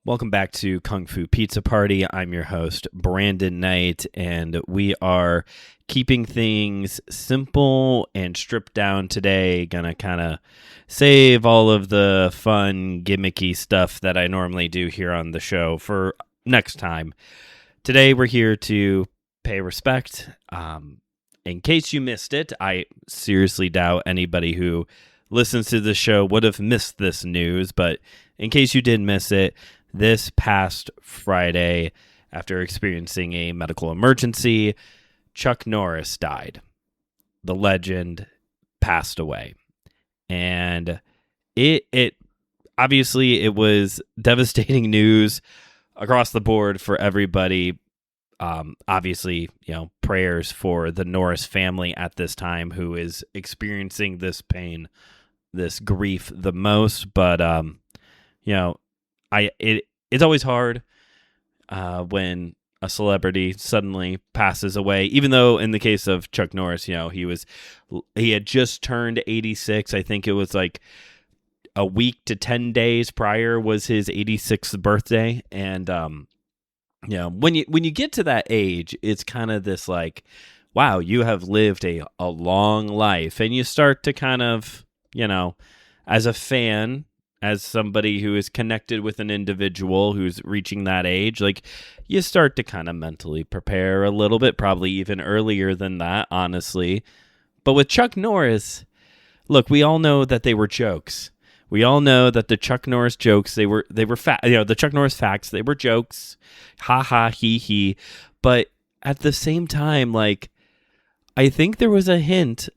Welcome back to Kung Fu Pizza Party. I'm your host, Brandon Knight, and we are keeping things simple and stripped down today. Gonna kind of save all of the fun, gimmicky stuff that I normally do here on the show for next time. Today, we're here to pay respect. In case you missed it, I seriously doubt anybody who listens to the show would have missed this news, but in case you did miss it, this past Friday, after experiencing a medical emergency, Chuck Norris died. The legend passed away. And it obviously it was devastating news across the board for everybody. Obviously, prayers for the Norris family at this time who is experiencing this pain, this grief the most. But it's always hard when a celebrity suddenly passes away. Even though in the case of Chuck Norris, he had just turned 86. I think it was like a week to 10 days prior was his 86th birthday, and when you get to that age, it's kind of this like, wow, you have lived a long life, and you start to kind of as a fan, as somebody who is connected with an individual who's reaching that age, like you start to kind of mentally prepare a little bit, probably even earlier than that, honestly. But with Chuck Norris, look, we all know that they were jokes. We all know that the Chuck Norris jokes, they were the Chuck Norris facts, they were jokes. Ha ha, he he. But at the same time, like, I think there was a hint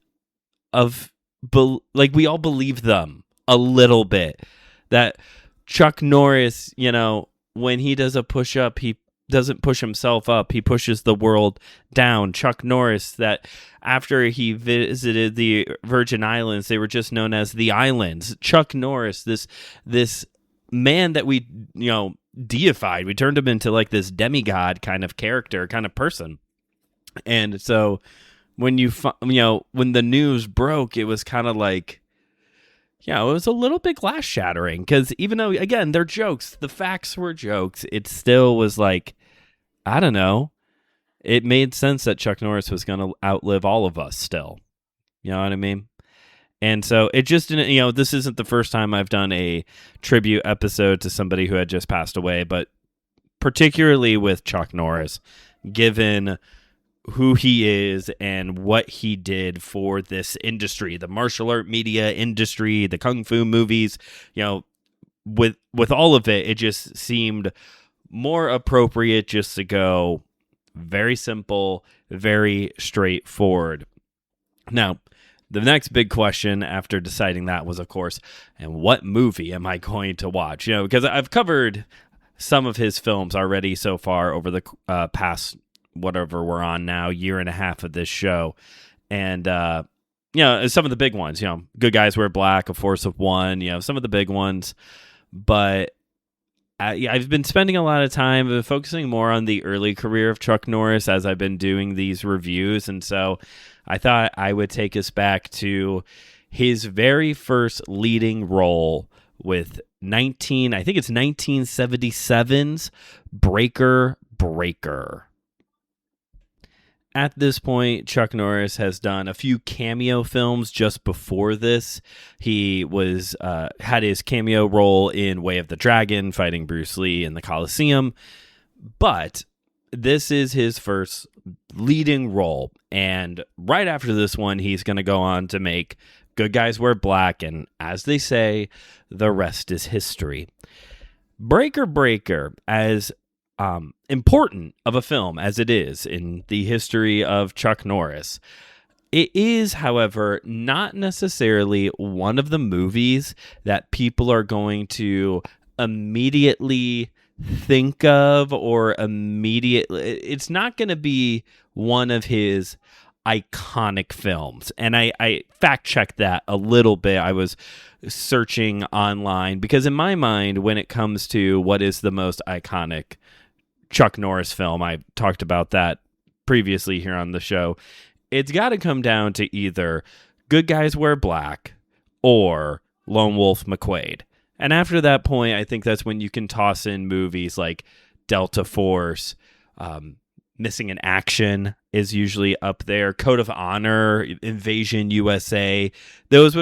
of, we all believed them a little bit, that Chuck Norris, when he does a push-up, he doesn't push himself up, he pushes the world down. Chuck Norris, that after he visited the Virgin Islands, they were just known as the Islands. Chuck Norris, this man that we deified, we turned him into like this demigod kind of character, kind of person. And so when when the news broke, it was kind of like, it was a little bit glass shattering, because even though, again, they're jokes, the facts were jokes, it still was like, I don't know, it made sense that Chuck Norris was going to outlive all of us still. You know what I mean? And so it just didn't, this isn't the first time I've done a tribute episode to somebody who had just passed away, but particularly with Chuck Norris, given who he is and what he did for this industry, the martial art media industry, the kung fu movies, with all of it, it just seemed more appropriate just to go very simple, very straightforward. Now, the next big question after deciding that was, of course, and what movie am I going to watch? Because I've covered some of his films already so far over the past whatever we're on now, year and a half of this show. And, some of the big ones, Good Guys Wear Black, A Force of One, some of the big ones. But I've been spending a lot of time focusing more on the early career of Chuck Norris as I've been doing these reviews. And so I thought I would take us back to his very first leading role with 1977's Breaker. At this point, Chuck Norris has done a few cameo films just before this. He was had his cameo role in Way of the Dragon, fighting Bruce Lee in the Coliseum. But this is his first leading role. And right after this one, he's going to go on to make Good Guys Wear Black. And as they say, the rest is history. Breaker, as important of a film as it is in the history of Chuck Norris, it is, however, not necessarily one of the movies that people are going to immediately think of, or it's not going to be one of his iconic films. And I fact checked that a little bit. I was searching online, because in my mind, when it comes to what is the most iconic Chuck Norris film, I talked about that previously here on the show, it's got to come down to either Good Guys Wear Black or Lone Wolf McQuade. And after that point, I think that's when you can toss in movies like Delta Force, Missing in Action is usually up there. Code of Honor, Invasion USA. Those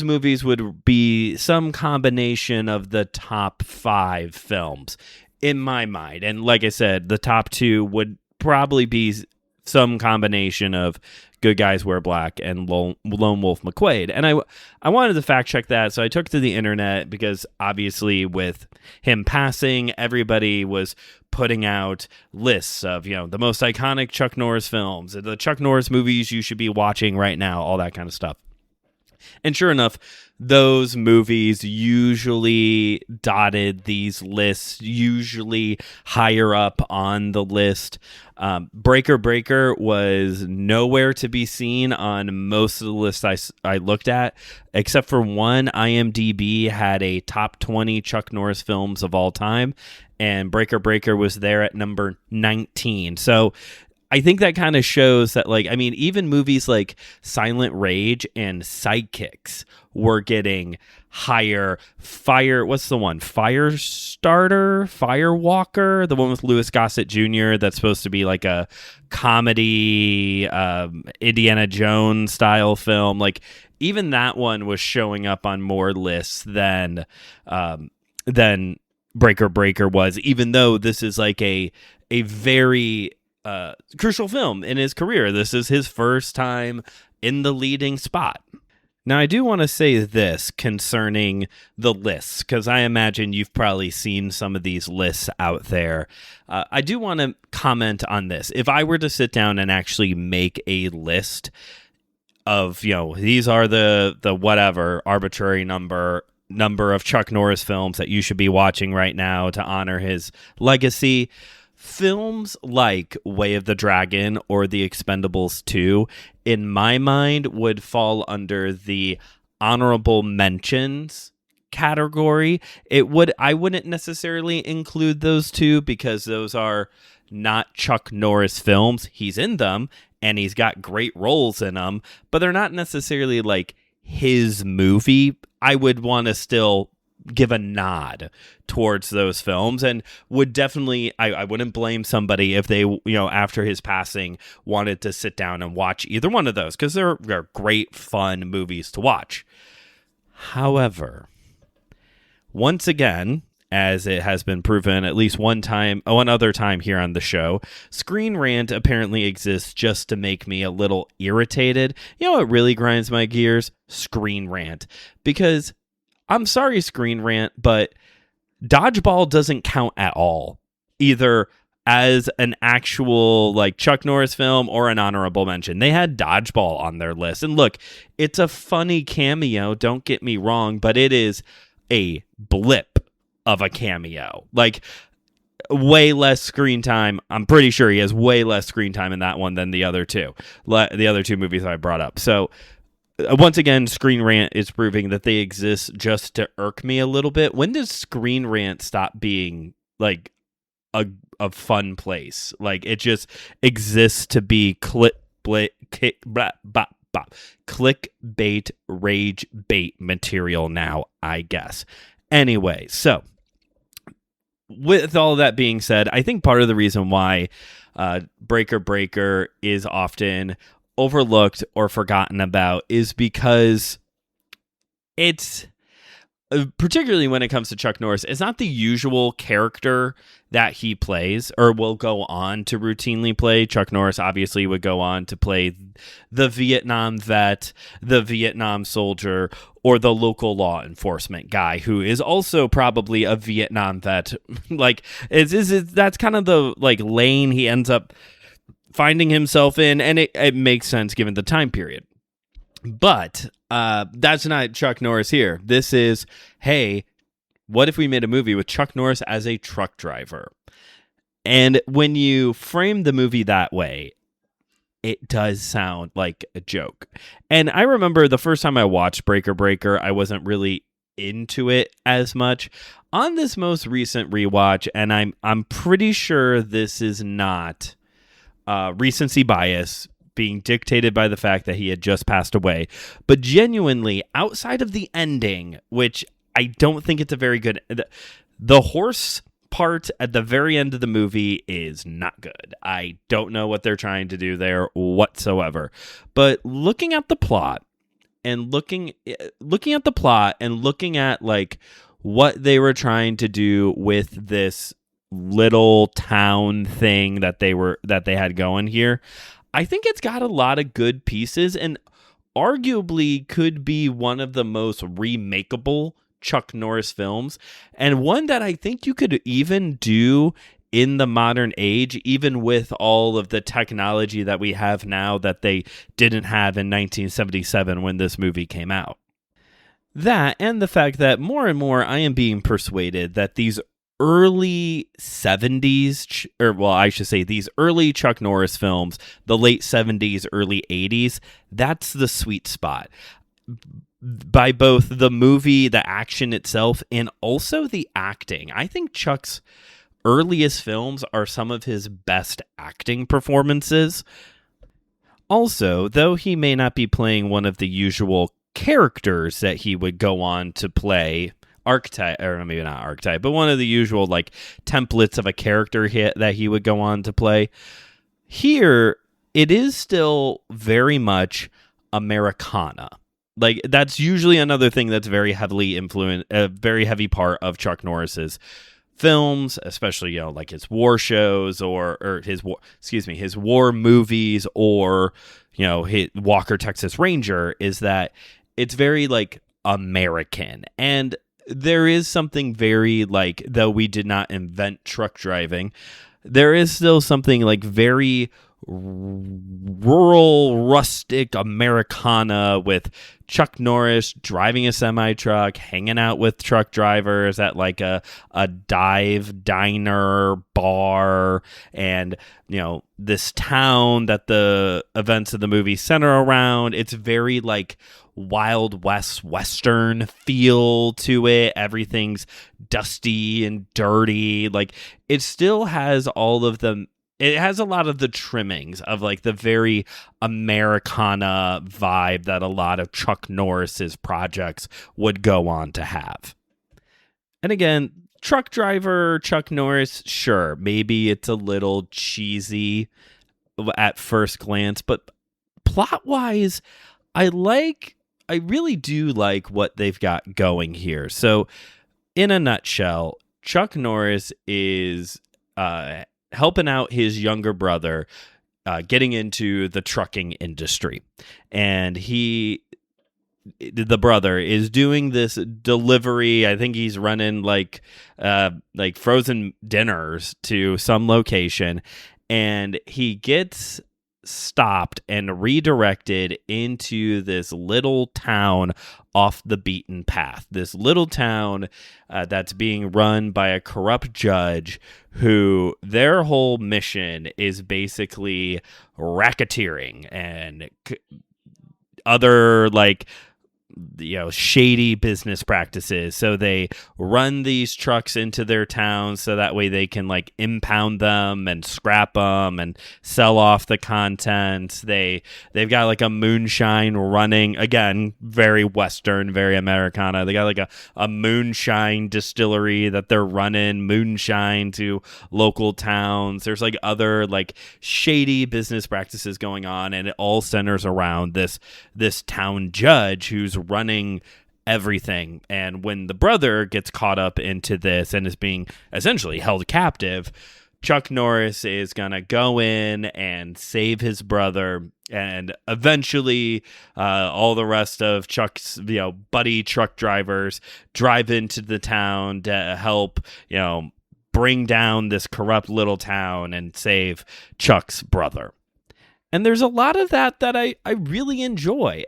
movies would be some combination of the top 5 films in my mind. And like I said, the top 2 would probably be some combination of Good Guys Wear Black and Lone Wolf McQuade. And I wanted to fact check that, so I took to the internet because obviously with him passing, everybody was putting out lists of, the most iconic Chuck Norris films, the Chuck Norris movies you should be watching right now, all that kind of stuff. And sure enough, those movies usually dotted these lists, usually higher up on the list. Breaker Breaker was nowhere to be seen on most of the lists I looked at, except for one. IMDb had a top 20 Chuck Norris films of all time, and Breaker Breaker was there at number 19. So I think that kind of shows that, even movies like Silent Rage and Sidekicks were getting higher. What's the one? Firewalker? The one with Louis Gossett Jr. that's supposed to be like a comedy, Indiana Jones style film. Even that one was showing up on more lists than Breaker Breaker was, even though this is like a very crucial film in his career. This is his first time in the leading spot. Now, I do want to say this concerning the lists, because I imagine you've probably seen some of these lists out there. I do want to comment on this. If I were to sit down and actually make a list of, these are the whatever arbitrary number of Chuck Norris films that you should be watching right now to honor his legacy, films like Way of the Dragon or The Expendables 2, in my mind, would fall under the honorable mentions category. I wouldn't necessarily include those two because those are not Chuck Norris films. He's in them and he's got great roles in them, but they're not necessarily like his movie. I would want to still give a nod towards those films, and would definitely, I wouldn't blame somebody if they, after his passing, wanted to sit down and watch either one of those, because they're great, fun movies to watch. However, once again, as it has been proven at least one other time here on the show, Screen Rant apparently exists just to make me a little irritated. It really grinds my gears? Screen Rant. Because I'm sorry, Screen Rant, but Dodgeball doesn't count at all, either as an actual Chuck Norris film or an honorable mention. They had Dodgeball on their list. And look, it's a funny cameo, don't get me wrong, but it is a blip of a cameo. Way less screen time. I'm pretty sure he has way less screen time in that one than the other two movies I brought up. So once again, Screen Rant is proving that they exist just to irk me a little bit. When does Screen Rant stop being a fun place? It just exists to be clickbait, rage bait material now, I guess. Anyway, so with all that being said, I think part of the reason why Breaker Breaker is often overlooked or forgotten about is because it's, particularly when it comes to Chuck Norris, it's not the usual character that he plays or will go on to routinely play. Chuck Norris obviously would go on to play the Vietnam vet, the Vietnam soldier, or the local law enforcement guy who is also probably a Vietnam vet. That's kind of the lane he ends up finding himself in, and it makes sense given the time period. But that's not Chuck Norris here. This is, hey, what if we made a movie with Chuck Norris as a truck driver? And when you frame the movie that way, it does sound like a joke. And I remember the first time I watched Breaker Breaker, I wasn't really into it as much. On this most recent rewatch, and I'm pretty sure this is not recency bias being dictated by the fact that he had just passed away, but genuinely, outside of the ending, which I don't think it's a very good. The horse part at the very end of the movie is not good. I don't know what they're trying to do there whatsoever. But looking at the plot and looking at like what they were trying to do with this little town thing that they had going here, I think it's got a lot of good pieces and arguably could be one of the most remakeable Chuck Norris films, and one that I think you could even do in the modern age, even with all of the technology that we have now that they didn't have in 1977 when this movie came out. That, and the fact that more and more I am being persuaded that these early 70s, or well, I should say these early Chuck Norris films, the late 70s, early 80s, that's the sweet spot. By both the movie, the action itself, and also the acting. I think Chuck's earliest films are some of his best acting performances. Also, though he may not be playing one of the usual characters that he would go on to play, archetype, or maybe not archetype, but one of the usual like templates of a character that he would go on to play, here it is still very much Americana. Like, that's usually another thing that's very heavily influenced, a very heavy part of Chuck Norris's films, especially, like his war shows or his war movies, or, his Walker, Texas Ranger, is that it's very like American. And there is something very like, though we did not invent truck driving, there is still something like very rural, rustic Americana with Chuck Norris driving a semi-truck, hanging out with truck drivers at like a dive diner bar, and this town that the events of the movie center around. It's very like Wild West Western feel to it. Everything's dusty and dirty. Like, it still has all of them. It has a lot of the trimmings of like the very Americana vibe that a lot of Chuck Norris's projects would go on to have. And again, truck driver Chuck Norris, sure, maybe it's a little cheesy at first glance, but plot-wise, I really do like what they've got going here. So, in a nutshell, Chuck Norris is helping out his younger brother getting into the trucking industry. And the brother is doing this delivery. I think he's running like frozen dinners to some location, and he gets stopped and redirected into this little town off the beaten path. This little town that's being run by a corrupt judge who their whole mission is basically racketeering and other like shady business practices. So they run these trucks into their towns so that way they can like impound them and scrap them and sell off the contents. They've got like a moonshine running, again, very Western, very Americana. They got like a moonshine distillery that they're running moonshine to local towns. There's like other like shady business practices going on, and it all centers around this town judge who's running everything. And when the brother gets caught up into this and is being essentially held captive, Chuck Norris is gonna go in and save his brother, and eventually all the rest of Chuck's buddy truck drivers drive into the town to help bring down this corrupt little town and save Chuck's brother. And there's a lot of that I really enjoy.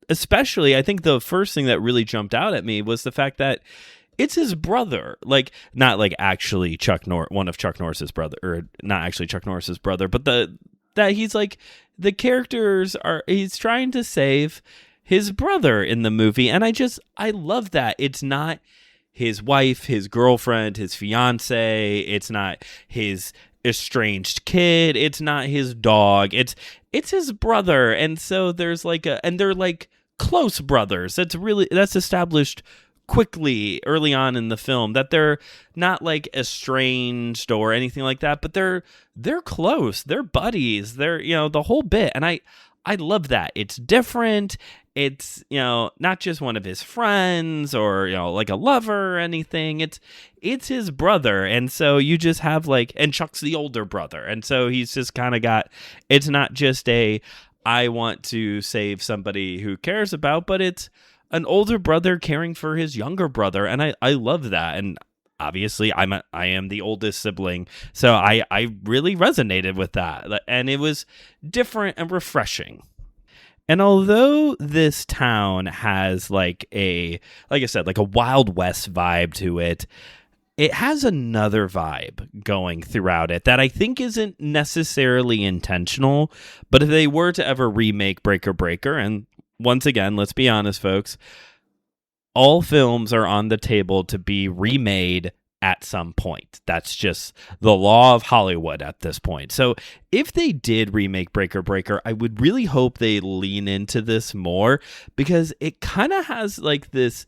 Especially, I think the first thing that really jumped out at me was the fact that it's his brother. Like, not like actually one of Chuck Norris's brother, or not actually Chuck Norris's brother, but that he's like, the characters he's trying to save his brother in the movie. And I love that. It's not his wife, his girlfriend, his fiance. It's not his estranged kid. It's not his dog. It's his brother. And so there's like and they're like close brothers. That's established quickly early on in the film that they're not like estranged or anything like that, but they're close, they're buddies, they're, the whole bit. And I love that. It's different. It's, not just one of his friends or, like a lover or anything. It's his brother. And so you just have and Chuck's the older brother. And so he's just kind of it's not just I want to save somebody who cares about, but it's an older brother caring for his younger brother. And I love that. And obviously I am the oldest sibling. So I really resonated with that. And it was different and refreshing. And although this town has like I said, like a Wild West vibe to it, it has another vibe going throughout it that I think isn't necessarily intentional. But if they were to ever remake Breaker Breaker, and once again, let's be honest, folks, all films are on the table to be remade at some point. That's just the law of Hollywood at this point. So if they did remake Breaker Breaker, I would really hope they lean into this more, because it kind of has like this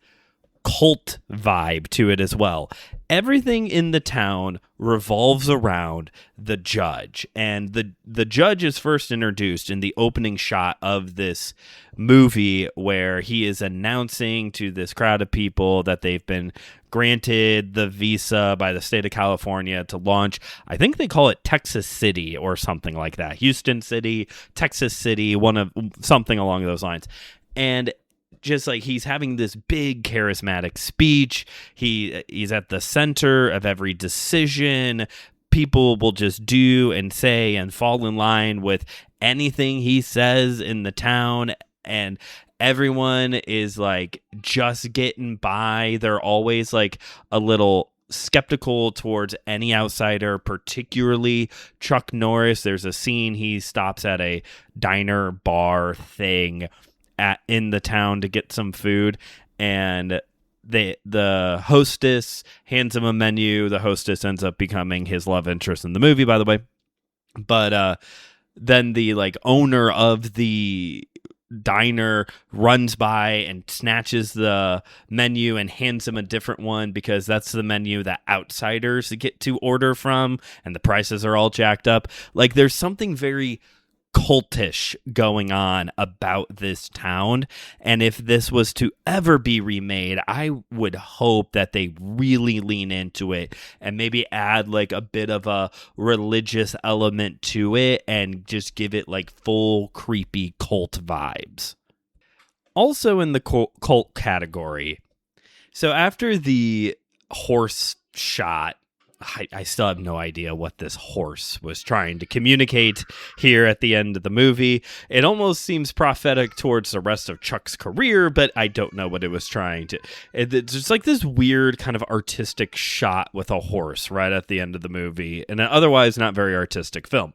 cult vibe to it as well. Everything in the town revolves around the judge, and the judge is first introduced in the opening shot of this movie, where he is announcing to this crowd of people that they've been granted the visa by the state of California to launch. I think they call it Texas City or something like that. Houston City, Texas City, something along those lines. And just like he's having this big charismatic speech. He's at the center of every decision. People will just do and say and fall in line with anything he says in the town. And everyone is like just getting by. They're always like a little skeptical towards any outsider, particularly Chuck Norris. There's a scene he stops at a diner bar thing in the town to get some food, and the hostess hands him a menu. The hostess ends up becoming his love interest in the movie, by the way. But then the owner of the diner runs by and snatches the menu and hands him a different one, because that's the menu that outsiders get to order from, and the prices are all jacked up. There's something very cultish going on about this town, and if this was to ever be remade, I would hope that they really lean into it and maybe add a bit of a religious element to it and just give it full creepy cult vibes. Also in the cult category, so after the horse shot, I still have no idea what this horse was trying to communicate here at the end of the movie. It almost seems prophetic towards the rest of Chuck's career, but I don't know what it was trying to. It's just this weird kind of artistic shot with a horse right at the end of the movie, and an otherwise not very artistic film.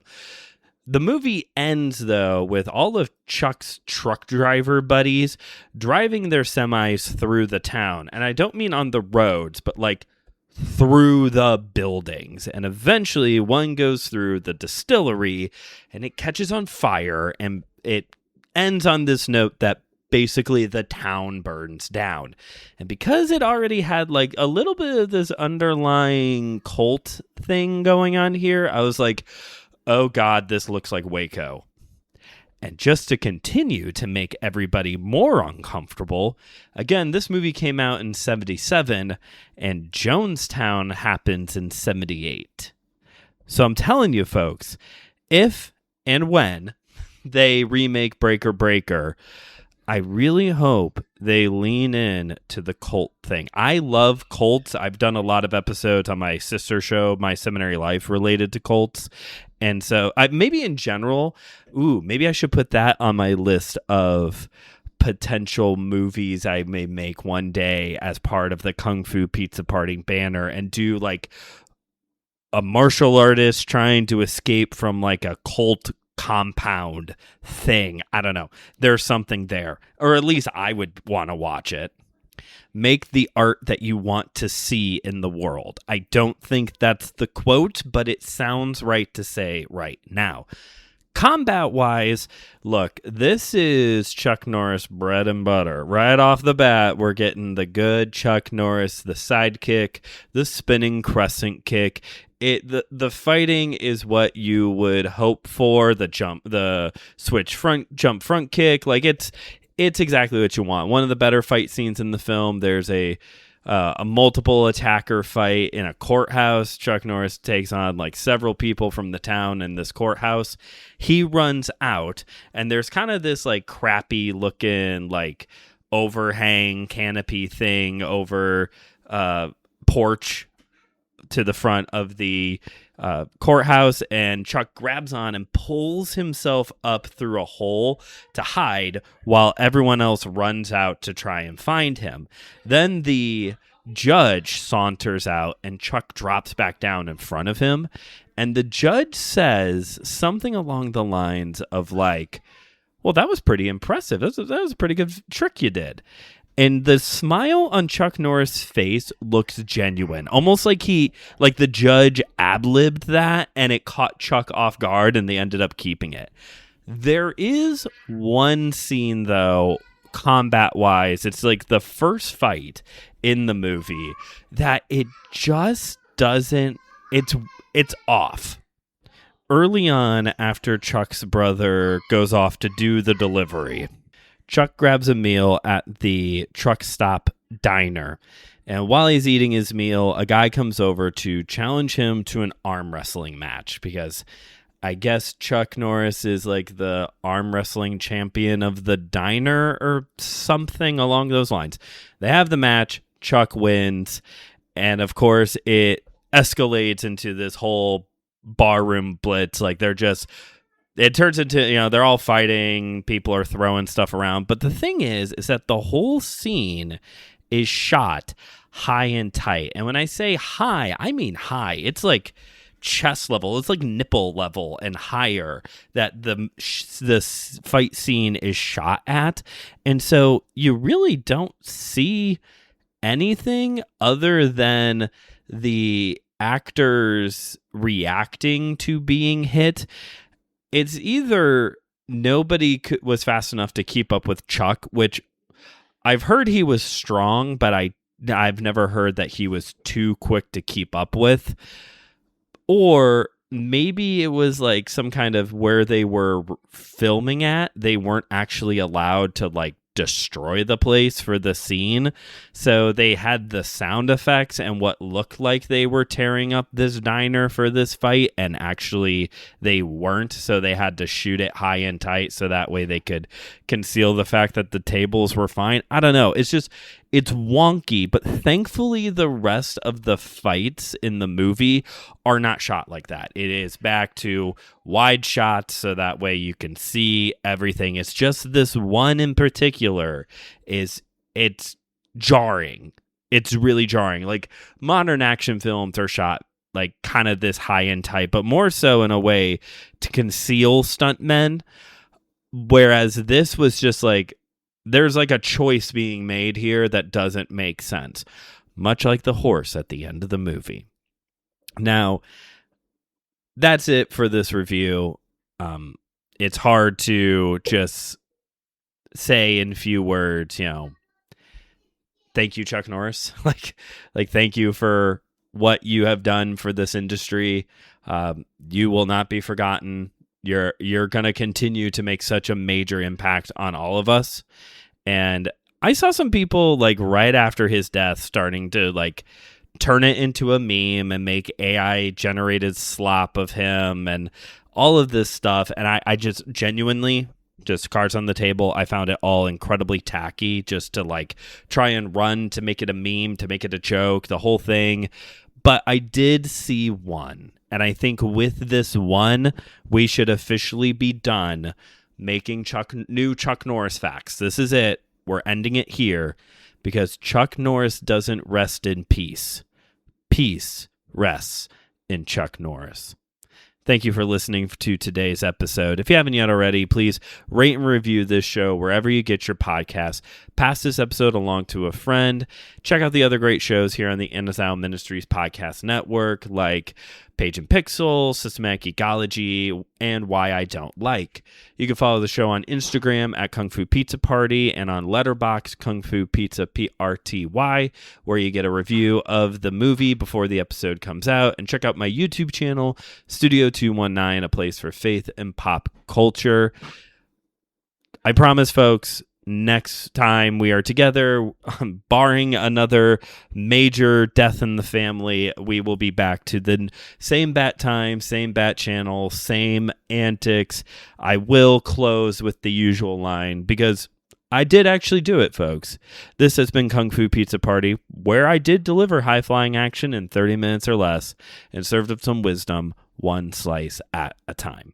The movie ends, though, with all of Chuck's truck driver buddies driving their semis through the town. And I don't mean on the roads, but through the buildings, and eventually one goes through the distillery and it catches on fire, and it ends on this note that basically the town burns down. And because it already had a little bit of this underlying cult thing going on here, I was like, oh god, this looks like Waco. And just to continue to make everybody more uncomfortable, again, this movie came out in 1977, and Jonestown happens in 1978. So I'm telling you, folks, if and when they remake Breaker Breaker, I really hope they lean in to the cult thing. I love cults. I've done a lot of episodes on my sister show, My Seminary Life, related to cults. And so maybe in general, maybe I should put that on my list of potential movies I may make one day as part of the Kung Fu Pizza Party banner, and do a martial artist trying to escape from a cult compound thing. I don't know. There's something there, or at least I would want to watch it. Make the art that you want to see in the world. I don't think that's the quote, but it sounds right to say right now. Combat wise, look, this is Chuck Norris bread and butter. Right off the bat, we're getting the good Chuck Norris, the sidekick, the spinning crescent kick. The fighting is what you would hope for. The switch jump front kick, like it's exactly what you want. One of the better fight scenes in the film. There's a multiple attacker fight in a courthouse. Chuck Norris takes on like several people from the town in this courthouse. He runs out, and there's kind of this like crappy looking like overhang canopy thing over porch to the front of the courthouse, and Chuck grabs on and pulls himself up through a hole to hide while everyone else runs out to try and find him. Then the judge saunters out and Chuck drops back down in front of him, and the judge says something along the lines of like, well, that was pretty impressive. That was a pretty good trick you did. And the smile on Chuck Norris' face looks genuine. Almost like the judge ad-libbed that and it caught Chuck off guard and they ended up keeping it. There is one scene, though, combat-wise, it's like the first fight in the movie that it just doesn't... It's off. Early on, after Chuck's brother goes off to do the delivery, Chuck grabs a meal at the truck stop diner. And while he's eating his meal, a guy comes over to challenge him to an arm wrestling match because I guess Chuck Norris is like the arm wrestling champion of the diner or something along those lines. They have the match. Chuck wins. And of course, it escalates into this whole barroom blitz. Like it turns into, they're all fighting, people are throwing stuff around. But the thing is that the whole scene is shot high and tight. And when I say high, I mean high. It's like chest level. It's like nipple level and higher that the fight scene is shot at. And so you really don't see anything other than the actors reacting to being hit. It's either nobody was fast enough to keep up with Chuck, which I've heard he was strong, but I've never heard that he was too quick to keep up with. Or maybe it was like some kind of where they were filming at, they weren't actually allowed to like destroy the place for the scene. So they had the sound effects and what looked like they were tearing up this diner for this fight, and actually they weren't. So they had to shoot it high and tight so that way they could conceal the fact that the tables were fine. I don't know. It's wonky, but thankfully the rest of the fights in the movie are not shot like that. It is back to wide shots so that way you can see everything. It's just this one in particular it's jarring. It's really jarring. Like modern action films are shot like kind of this high and tight, but more so in a way to conceal stuntmen. Whereas this was just like, there's like a choice being made here that doesn't make sense, much like the horse at the end of the movie. Now, that's it for this review. It's hard to just say in few words, thank you, Chuck Norris. like thank you for what you have done for this industry. You will not be forgotten. You're going to continue to make such a major impact on all of us. And I saw some people like right after his death starting to like turn it into a meme and make AI generated slop of him and all of this stuff. And I just genuinely, just cards on the table, I found it all incredibly tacky just to like try and run to make it a meme, to make it a joke, the whole thing. But I did see one. And I think with this one, we should officially be done making new Chuck Norris facts. This is it. We're ending it here because Chuck Norris doesn't rest in peace. Peace rests in Chuck Norris. Thank you for listening to today's episode. If you haven't yet already, please rate and review this show wherever you get your podcasts. Pass this episode along to a friend. Check out the other great shows here on the In a Sound Ministries podcast network, like Page and Pixel, Systematic Geekology, and Why I Don't Like. You can follow the show on Instagram at KungFuPizzaPrty and on Letterboxd, KungFuPizzaPrty, where you get a review of the movie before the episode comes out. And check out my YouTube channel, Studio 219, a place for faith and pop culture. I promise, folks, next time we are together, barring another major death in the family, we will be back to the same bat time, same bat channel, same antics. I will close with the usual line because I did actually do it, folks. This has been Kung Fu Pizza Party, where I did deliver high-flying action in 30 minutes or less and served up some wisdom, one slice at a time.